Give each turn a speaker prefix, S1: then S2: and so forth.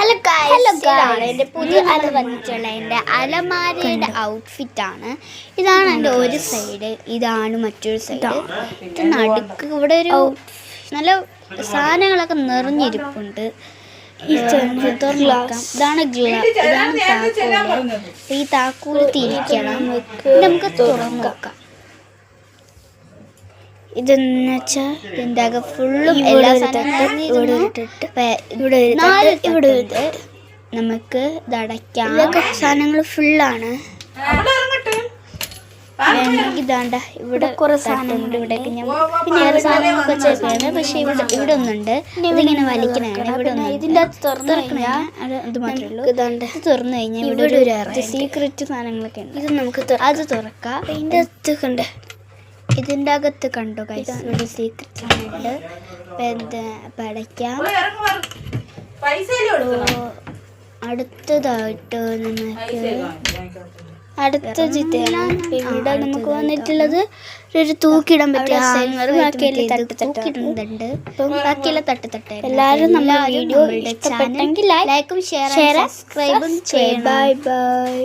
S1: Hello guys, എൻ്റെ പുതിയ വന്നിട്ടുള്ള എൻ്റെ അലമാരയുടെ ഔട്ട്ഫിറ്റാണ്. ഇതാണ് എൻ്റെ ഒരു സൈഡ്, ഇതാണ് മറ്റൊരു സൈഡ്. ഇത് നടുക്ക് ഇവിടെ ഒരു നല്ല സാധനങ്ങളൊക്കെ നിറഞ്ഞിരിപ്പുണ്ട്. ഇതാണ് താക്കോല്. ഈ താക്കോല് തിരിക്കണം. നമുക്ക് തുറന്നു നോക്കാം. ഇതെന്ന് വെച്ചാൽ ഇതിൻ്റെ അകം ഫുള്ളും എല്ലാ സാധനങ്ങളും നമുക്ക് ഇതടയ്ക്കാം. സാധനങ്ങൾ ഫുള്ളാണ്. ഇതാണ്ട ഇവിടെ കുറെ സാധനങ്ങളുണ്ട്. ഇവിടേക്ക് ഞാൻ പിന്നെ വേറെ സാധനങ്ങളൊക്കെ വെച്ചേക്കാണ്. പക്ഷെ ഇവിടെ ഒന്നുണ്ട്. ഇതിങ്ങനെ വലിക്കണാണ്. ഇവിടെ ഒന്ന് ഇതിൻ്റെ അകത്ത് തുറക്കണേ. ഇത് മാത്രമേ ഉള്ളൂ. ഇതാണ്ട് തുറന്നു കഴിഞ്ഞാൽ ഇവിടെ ഒരു സീക്രറ്റ് സാധനങ്ങളൊക്കെ ഉണ്ട്. ഇത് നമുക്ക് അത് തുറക്കാം. ഇതിൻ്റെ അകത്ത് കണ്ട് ഇതിൻ്റെ അകത്ത് കണ്ടോ ഗൈസ്, ഇവിടെ സീക്രറ്റ് ഉണ്ട്. പടയ്ക്കാം. അടുത്തതായിട്ട് അടുത്തത് ഇവിടെ നമുക്ക് വന്നിട്ടുള്ളത് ഒരു തൂക്കിടാൻ പറ്റിയ തൂക്കിടുന്നുണ്ട്. ബാക്കിയെല്ലാം തട്ട് എല്ലാവരും നമ്മുടെ വീഡിയോ ഇഷ്ടപ്പെട്ടെങ്കിൽ ലൈക്കും ഷെയറും സബ്സ്ക്രൈബും ചെയ്യണം. Bye bye.